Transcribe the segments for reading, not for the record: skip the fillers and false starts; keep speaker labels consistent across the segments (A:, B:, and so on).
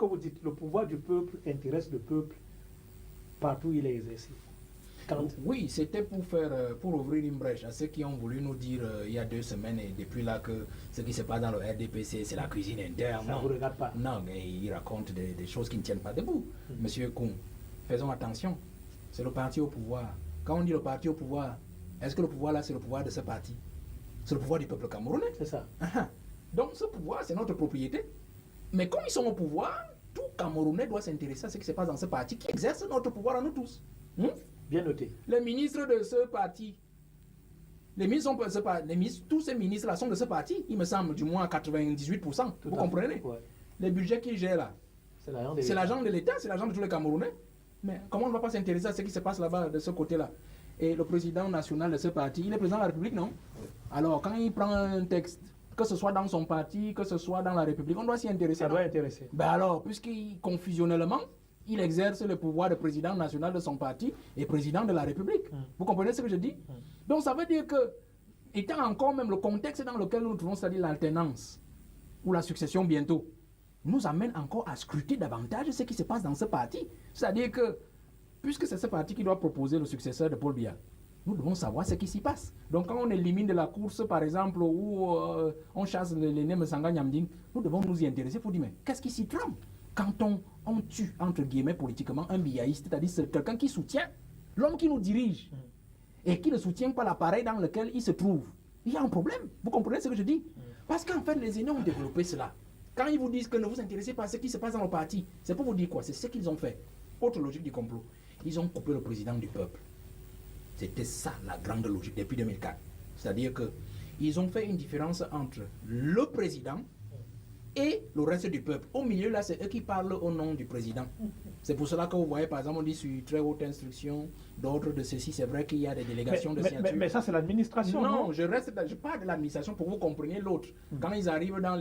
A: Comme vous dites, le pouvoir du peuple intéresse le peuple partout où il est exercé.
B: Oui, c'était pour ouvrir une brèche à ceux qui ont voulu nous dire il y a 2 semaines et depuis là que ce qui se passe dans le RDPC, c'est la cuisine interne.
A: Ça ne vous regarde pas.
B: Non, mais ils racontent des choses qui ne tiennent pas debout. Monsieur Koum, faisons attention. C'est le parti au pouvoir. Quand on dit le parti au pouvoir, est-ce que le pouvoir là, c'est le pouvoir de ce parti? C'est le pouvoir du peuple camerounais.
A: C'est ça.
B: Donc ce pouvoir, c'est notre propriété. Mais comme ils sont au pouvoir, tout Camerounais doit s'intéresser à ce qui se passe dans ce parti qui exerce notre pouvoir à nous tous.
A: Bien noté.
B: Les ministres de ce parti, tous ces ministres-là sont de ce parti, il me semble, du moins à 98%. Vous comprenez?
A: Ouais.
B: Les budgets qu'ils gèrent là,
A: c'est
B: l'argent de l'État, c'est l'argent de tous les Camerounais. Mais comment on ne va pas s'intéresser à ce qui se passe là-bas, de ce côté-là? Et le président national de ce parti, il est président de la République, non? Alors, quand il prend un texte, que ce soit dans son parti, que ce soit dans la République, on doit s'y intéresser.
A: Ça doit intéresser.
B: Ben alors, confusionnellement, il exerce le pouvoir de président national de son parti et président de la République. Vous comprenez ce que je dis? Donc ça veut dire que, étant encore même le contexte dans lequel nous nous trouvons, c'est-à-dire l'alternance, ou la succession bientôt, nous amène encore à scruter davantage ce qui se passe dans ce parti. C'est-à-dire que, puisque c'est ce parti qui doit proposer le successeur de Paul Biya, nous devons savoir ce qui s'y passe. Donc quand on élimine de la course, par exemple, ou on chasse les Msanga Nyamding, nous devons nous y intéresser pour dire, mais qu'est-ce qui s'y trame? Quand on tue, entre guillemets, politiquement, un biaïste, c'est-à-dire c'est quelqu'un qui soutient l'homme qui nous dirige et qui ne soutient pas l'appareil dans lequel il se trouve, il y a un problème. Vous comprenez ce que je dis? Parce qu'en fait, les aînés ont développé cela. Quand ils vous disent que ne vous intéressez pas à ce qui se passe dans le parti, c'est pour vous dire quoi? C'est ce qu'ils ont fait. Autre logique du complot. Ils ont coupé le président du peuple. C'était ça la grande logique depuis 2004. C'est-à-dire qu'ils ont fait une différence entre le président et le reste du peuple. Au milieu, là, c'est eux qui parlent au nom du président. C'est pour cela que vous voyez, par exemple, on dit sur très haute instruction, d'autres de ceci, c'est vrai qu'il y a des délégations de signature.
A: Mais ça, c'est l'administration.
B: Non, je parle de l'administration pour que vous compreniez l'autre. Quand ils arrivent dans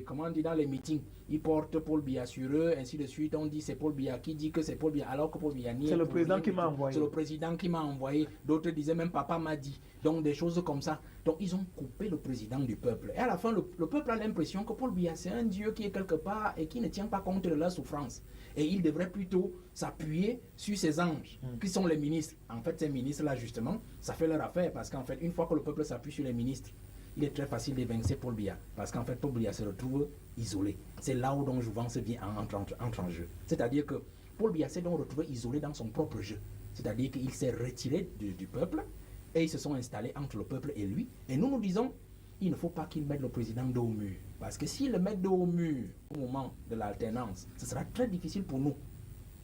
B: comment on dit, dans les meetings, ils portent Paul Biya sur eux, ainsi de suite. On dit c'est Paul Biya qui dit que c'est Paul Biya, alors que Paul Biya nie.
A: C'est le président qui m'a envoyé.
B: C'est le président qui m'a envoyé. D'autres disaient même papa m'a dit. Donc des choses comme ça. Donc ils ont coupé le président du peuple. Et à la fin, le peuple a l'impression que Paul Biya, c'est un dieu qui est quelque part et qui ne tient pas compte de leur souffrance. Et il devrait plutôt s'appuyer sur ses anges, qui sont les ministres. En fait, ces ministres-là, justement, ça fait leur affaire. Parce qu'en fait, une fois que le peuple s'appuie sur les ministres, il est très facile d'évincer Paul Biya. Parce qu'en fait, Paul Biya se retrouve isolé. C'est là où donc Jouvence vient entre en jeu. C'est-à-dire que Paul Biya s'est donc retrouvé isolé dans son propre jeu. C'est-à-dire qu'il s'est retiré du peuple et ils se sont installés entre le peuple et lui. Et nous disons, il ne faut pas qu'il mette le président dos au mur. Parce que s'il le met dos au mur au moment de l'alternance, ce sera très difficile pour nous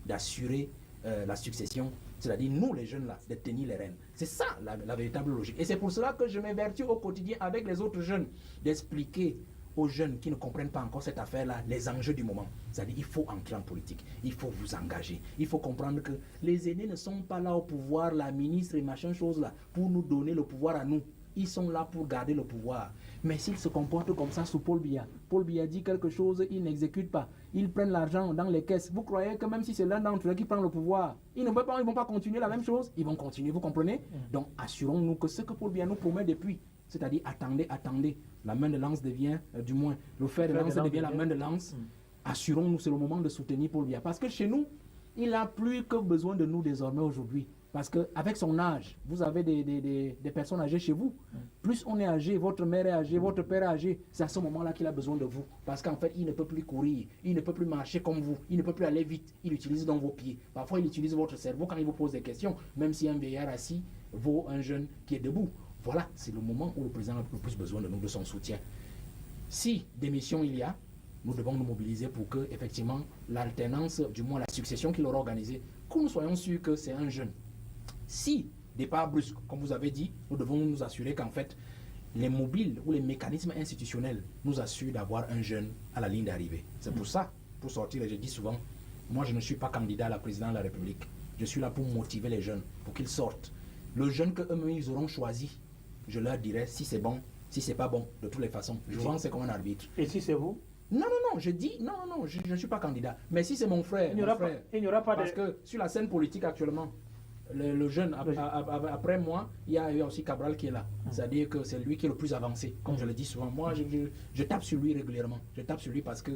B: d'assurer la succession, c'est-à-dire nous les jeunes là, de tenir les rênes. C'est ça la véritable logique. Et c'est pour cela que je m'évertue au quotidien avec les autres jeunes d'expliquer aux jeunes qui ne comprennent pas encore cette affaire-là les enjeux du moment. C'est-à-dire il faut entrer en politique, il faut vous engager, il faut comprendre que les aînés ne sont pas là au pouvoir, la ministre et machin chose là, pour nous donner le pouvoir à nous. Ils sont là pour garder le pouvoir. Mais s'ils se comportent comme ça sous Paul Biya dit quelque chose, ils n'exécutent pas. Ils prennent l'argent dans les caisses. Vous croyez que même si c'est l'un d'entre eux qui prend le pouvoir, ils ne vont pas continuer la même chose? Ils vont continuer, vous comprenez? Donc assurons-nous que ce que Paul Biya nous promet depuis, c'est-à-dire attendez, la main de lance devient, du moins, le fer de lance devient la main de lance. Assurons-nous, c'est le moment de soutenir Paul Biya. Parce que chez nous, il n'a plus que besoin de nous désormais aujourd'hui. Parce qu'avec son âge, vous avez des personnes âgées chez vous. Plus on est âgé, votre mère est âgée, votre père est âgé, c'est à ce moment-là qu'il a besoin de vous. Parce qu'en fait, il ne peut plus courir, il ne peut plus marcher comme vous, il ne peut plus aller vite, il utilise donc vos pieds. Parfois, il utilise votre cerveau quand il vous pose des questions, même si un vieillard assis vaut un jeune qui est debout. Voilà, c'est le moment où le président a le plus besoin de nous, de son soutien. Si démission il y a, nous devons nous mobiliser pour que, effectivement, l'alternance, du moins la succession qu'il aura organisée, que nous soyons sûrs que c'est un jeune. Si, départ brusque, comme vous avez dit, nous devons nous assurer qu'en fait, les mobiles ou les mécanismes institutionnels nous assurent d'avoir un jeune à la ligne d'arrivée. C'est pour ça, pour sortir, et je dis souvent, moi je ne suis pas candidat à la présidence de la République. Je suis là pour motiver les jeunes, pour qu'ils sortent. Le jeune qu'eux-mêmes ils auront choisi, je leur dirai si c'est bon, si c'est pas bon, de toutes les façons. Je pense c'est comme un arbitre.
A: Et si c'est vous?
B: Non, je dis, non, je ne suis pas candidat. Mais si c'est mon frère,
A: il n'y aura pas
B: parce que sur la scène politique actuellement, le jeune, après moi, il y a aussi Cabral qui est là. C'est-à-dire que c'est lui qui est le plus avancé, comme je le dis souvent. Moi, je tape sur lui régulièrement. Je tape sur lui parce que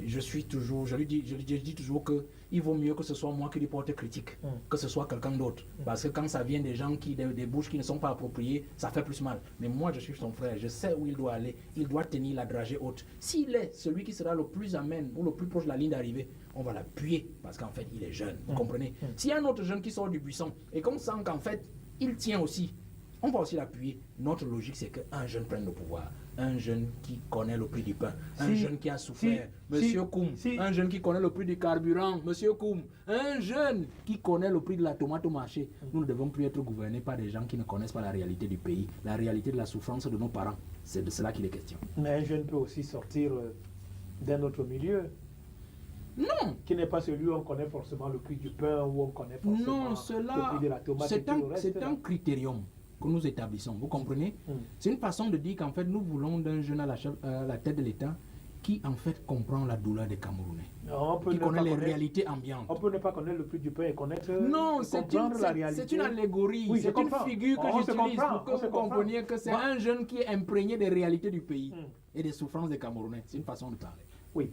B: je dis toujours que il vaut mieux que ce soit moi qui lui porte critique, que ce soit quelqu'un d'autre. Parce que quand ça vient des gens des bouches qui ne sont pas appropriées, ça fait plus mal. Mais moi, je suis son frère, je sais où il doit aller, il doit tenir la dragée haute. S'il est celui qui sera le plus amène ou le plus proche de la ligne d'arrivée, on va l'appuyer parce qu'en fait, il est jeune, vous comprenez? S'il y a un autre jeune qui sort du buisson et qu'on sent qu'en fait, il tient aussi, on va aussi l'appuyer. Notre logique, c'est qu'un jeune prenne le pouvoir. Un jeune qui connaît le prix du pain. Un jeune qui a souffert. Monsieur Koum. Un jeune qui connaît le prix du carburant. Monsieur Koum. Un jeune qui connaît le prix de la tomate au marché. Nous ne devons plus être gouvernés par des gens qui ne connaissent pas la réalité du pays, la réalité de la souffrance de nos parents. C'est de cela qu'il est question.
A: Mais un jeune peut aussi sortir d'un autre milieu.
B: Non.
A: Qui n'est pas celui où on connaît forcément le prix du pain, où on connaît forcément le prix de la tomate.
B: C'est un critérium que nous établissons, vous comprenez? C'est une façon de dire qu'en fait nous voulons d'un jeune à la tête de l'État qui en fait comprend la douleur des Camerounais, qui connaît les réalités ambiantes.
A: On peut ne pas connaître le prix du pain et connaître
B: la réalité. C'est une allégorie, oui, c'est une figure que j'utilise pour que vous compreniez que c'est un jeune qui est imprégné des réalités du pays et des souffrances des Camerounais. C'est une façon de parler.
A: Oui.